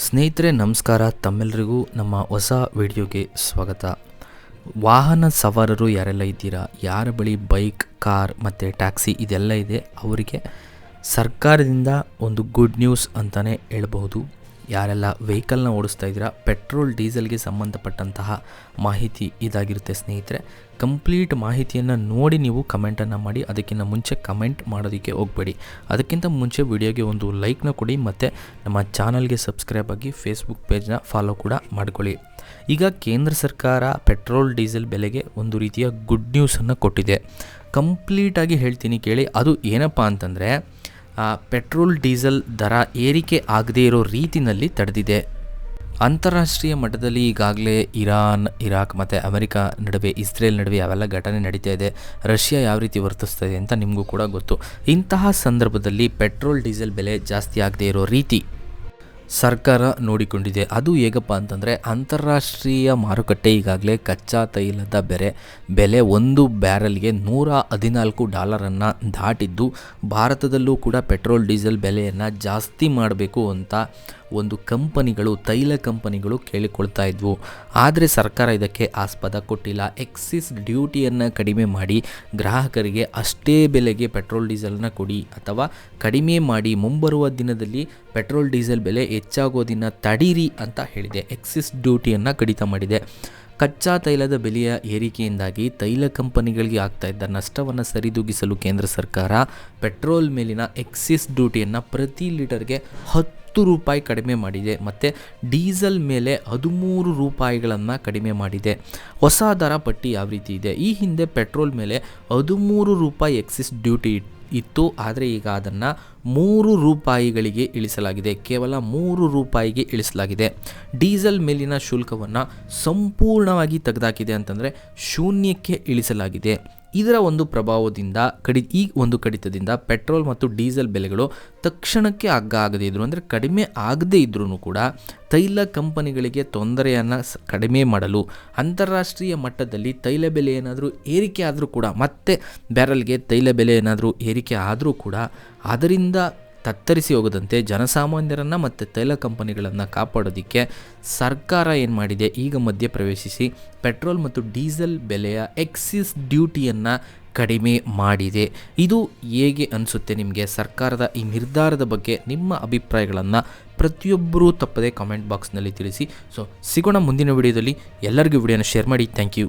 ಸ್ನೇಹಿತರೆ ನಮಸ್ಕಾರ, ತಮ್ಮೆಲ್ಲರಿಗೂ ನಮ್ಮ ಹೊಸ ವಿಡಿಯೋಗೆ ಸ್ವಾಗತ. ವಾಹನ ಸವಾರರು ಯಾರೆಲ್ಲ ಇದ್ದೀರಾ, ಯಾರ ಬಳಿ ಬೈಕ್, ಕಾರ್ ಮತ್ತು ಟ್ಯಾಕ್ಸಿ ಇದೆಲ್ಲ ಇದೆ, ಅವರಿಗೆ ಸರ್ಕಾರದಿಂದ ಒಂದು ಗುಡ್ ನ್ಯೂಸ್ ಅಂತಲೇ ಹೇಳ್ಬಹುದು. ಯಾರೆಲ್ಲ ವೆಹಿಕಲ್ನ ಓಡಿಸ್ತಾ ಇದ್ದೀರಾ, ಪೆಟ್ರೋಲ್ ಡೀಸೆಲ್ಗೆ ಸಂಬಂಧಪಟ್ಟಂತಹ ಮಾಹಿತಿ ಇದಾಗಿರುತ್ತೆ ಸ್ನೇಹಿತರೆ. ಕಂಪ್ಲೀಟ್ ಮಾಹಿತಿಯನ್ನು ನೋಡಿ ನೀವು ಕಮೆಂಟನ್ನು ಮಾಡಿ. ಅದಕ್ಕಿಂತ ಮುಂಚೆ ಕಮೆಂಟ್ ಮಾಡೋದಕ್ಕೆ ಹೋಗಬೇಡಿ. ಅದಕ್ಕಿಂತ ಮುಂಚೆ ವಿಡಿಯೋಗೆ ಒಂದು ಲೈಕ್ನ ಕೊಡಿ ಮತ್ತು ನಮ್ಮ ಚಾನಲ್ಗೆ ಸಬ್ಸ್ಕ್ರೈಬ್ ಆಗಿ ಫೇಸ್ಬುಕ್ ಪೇಜ್ನ ಫಾಲೋ ಕೂಡ ಮಾಡ್ಕೊಳ್ಳಿ. ಈಗ ಕೇಂದ್ರ ಸರ್ಕಾರ ಪೆಟ್ರೋಲ್ ಡೀಸೆಲ್ ಬೆಲೆಗೆ ಒಂದು ರೀತಿಯ ಗುಡ್ ನ್ಯೂಸನ್ನು ಕೊಟ್ಟಿದೆ. ಕಂಪ್ಲೀಟಾಗಿ ಹೇಳ್ತೀನಿ ಕೇಳಿ. ಅದು ಏನಪ್ಪ ಅಂತಂದರೆ, ಪೆಟ್ರೋಲ್ ಡೀಸೆಲ್ ದರ ಏರಿಕೆ ಆಗದೇ ಇರೋ ರೀತಿಯಲ್ಲಿ ತಡೆದಿದೆ. ಅಂತಾರಾಷ್ಟ್ರೀಯ ಮಟ್ಟದಲ್ಲಿ ಈಗಾಗಲೇ ಇರಾನ್, ಇರಾಕ್ ಮತ್ತು ಅಮೆರಿಕ ನಡುವೆ, ಇಸ್ರೇಲ್ ನಡುವೆ ಅವೆಲ್ಲ ಘಟನೆ ನಡೀತಾ ಇದೆ. ರಷ್ಯಾ ಯಾವ ರೀತಿ ವರ್ತಿಸ್ತಾ ಇದೆ ಅಂತ ನಿಮಗೂ ಕೂಡ ಗೊತ್ತು. ಇಂತಹ ಸಂದರ್ಭದಲ್ಲಿ ಪೆಟ್ರೋಲ್ ಡೀಸೆಲ್ ಬೆಲೆ ಜಾಸ್ತಿ ಆಗದೇ ಇರೋ ರೀತಿ ಸರ್ಕಾರ ನೋಡಿಕೊಂಡಿದೆ. ಅದು ಹೇಗಪ್ಪ ಅಂತಂದರೆ, ಅಂತಾರಾಷ್ಟ್ರೀಯ ಮಾರುಕಟ್ಟೆ ಈಗಾಗಲೇ ಕಚ್ಚಾ ತೈಲದ ಬೆಲೆ ಒಂದು ಬ್ಯಾರಲ್ಗೆ $114 ದಾಟಿದ್ದು, ಭಾರತದಲ್ಲೂ ಕೂಡ ಪೆಟ್ರೋಲ್ ಡೀಸೆಲ್ ಬೆಲೆಯನ್ನು ಜಾಸ್ತಿ ಮಾಡಬೇಕು ಅಂತ ಒಂದು ತೈಲ ಕಂಪನಿಗಳು ಕೇಳಿಕೊಳ್ತಾ ಇದ್ವು. ಆದರೆ ಸರ್ಕಾರ ಇದಕ್ಕೆ ಆಸ್ಪದ ಕೊಟ್ಟಿಲ್ಲ. ಎಕ್ಸಿಸ್ ಡ್ಯೂಟಿಯನ್ನು ಕಡಿಮೆ ಮಾಡಿ ಗ್ರಾಹಕರಿಗೆ ಅಷ್ಟೇ ಬೆಲೆಗೆ ಪೆಟ್ರೋಲ್ ಡೀಸೆಲ್ನ ಕೊಡಿ ಅಥವಾ ಕಡಿಮೆ ಮಾಡಿ, ಮುಂಬರುವ ದಿನದಲ್ಲಿ ಪೆಟ್ರೋಲ್ ಡೀಸೆಲ್ ಬೆಲೆ ಹೆಚ್ಚಾಗೋದನ್ನು ತಡೀರಿ ಅಂತ ಹೇಳಿದೆ. ಎಕ್ಸಿಸ್ ಡ್ಯೂಟಿಯನ್ನು ಕಡಿತ ಮಾಡಿದೆ. ಕಚ್ಚಾ ತೈಲದ ಬೆಲೆಯ ಏರಿಕೆಯಿಂದಾಗಿ ತೈಲ ಕಂಪನಿಗಳಿಗೆ ಆಗ್ತಾ ಇದ್ದ ನಷ್ಟವನ್ನು ಸರಿದೂಗಿಸಲು ಕೇಂದ್ರ ಸರ್ಕಾರ ಪೆಟ್ರೋಲ್ ಮೇಲಿನ ಎಕ್ಸಿಸ್ ಡ್ಯೂಟಿಯನ್ನು ಪ್ರತಿ ಲೀಟರ್ಗೆ ₹10 ಕಡಿಮೆ ಮಾಡಿದೆ ಮತ್ತು ಡೀಸೆಲ್ ಮೇಲೆ ₹13 ಕಡಿಮೆ ಮಾಡಿದೆ. ಹೊಸ ದರ ಪಟ್ಟಿ ಯಾವ ರೀತಿ ಇದೆ? ಈ ಹಿಂದೆ ಪೆಟ್ರೋಲ್ ಮೇಲೆ ₹13 ಎಕ್ಸಿಸ್ ಡ್ಯೂಟಿ ಇತ್ತು, ಆದರೆ ಈಗ ಅದನ್ನು ₹3ಗೆ ಇಳಿಸಲಾಗಿದೆ. ಕೇವಲ ₹3ಗೆ ಇಳಿಸಲಾಗಿದೆ. ಡೀಸೆಲ್ ಮೇಲಿನ ಶುಲ್ಕವನ್ನು ಸಂಪೂರ್ಣವಾಗಿ ತೆಗೆದಾಕಿದೆ, ಅಂತಂದರೆ ಶೂನ್ಯಕ್ಕೆ ಇಳಿಸಲಾಗಿದೆ. ಇದರ ಒಂದು ಪ್ರಭಾವದಿಂದ ಈ ಒಂದು ಕಡಿತದಿಂದ ಪೆಟ್ರೋಲ್ ಮತ್ತು ಡೀಸೆಲ್ ಬೆಲೆಗಳು ತಕ್ಷಣಕ್ಕೆ ಆಗದೇ ಇದ್ದರು, ಅಂದರೆ ಕಡಿಮೆ ಆಗದೇ ಇದ್ರೂ ಕೂಡ ತೈಲ ಕಂಪನಿಗಳಿಗೆ ತೊಂದರೆಯನ್ನು ಕಡಿಮೆ ಮಾಡಲು ಅಂತಾರಾಷ್ಟ್ರೀಯ ಮಟ್ಟದಲ್ಲಿ ತೈಲ ಬೆಲೆ ಏನಾದರೂ ಏರಿಕೆ ಆದರೂ ಕೂಡ, ಮತ್ತೆ ಬ್ಯಾರಲ್ಗೆ ತೈಲ ಬೆಲೆ ಏನಾದರೂ ಏರಿಕೆ ಆದರೂ ಕೂಡ ಅದರಿಂದ ತತ್ತರಿಸಿ ಹೋಗದಂತೆ ಜನಸಾಮಾನ್ಯರನ್ನು ಮತ್ತು ತೈಲ ಕಂಪನಿಗಳನ್ನು ಕಾಪಾಡೋದಕ್ಕೆ ಸರ್ಕಾರ ಏನು ಮಾಡಿದೆ, ಈಗ ಮಧ್ಯ ಪ್ರವೇಶಿಸಿ ಪೆಟ್ರೋಲ್ ಮತ್ತು ಡೀಸೆಲ್ ಬೆಲೆಯ ಎಕ್ಸಿಸ್ ಡ್ಯೂಟಿಯನ್ನು ಕಡಿಮೆ ಮಾಡಿದೆ. ಇದು ಹೇಗೆ ಅನಿಸುತ್ತೆ ನಿಮಗೆ? ಸರ್ಕಾರದ ಈ ನಿರ್ಧಾರದ ಬಗ್ಗೆ ನಿಮ್ಮ ಅಭಿಪ್ರಾಯಗಳನ್ನು ಪ್ರತಿಯೊಬ್ಬರೂ ತಪ್ಪದೆ ಕಾಮೆಂಟ್ ಬಾಕ್ಸ್ನಲ್ಲಿ ತಿಳಿಸಿ. ಸೊ ಸಿಗೋಣ ಮುಂದಿನ ವಿಡಿಯೋದಲ್ಲಿ. ಎಲ್ಲರಿಗೂ ವಿಡಿಯೋನ ಶೇರ್ ಮಾಡಿ. Thank you.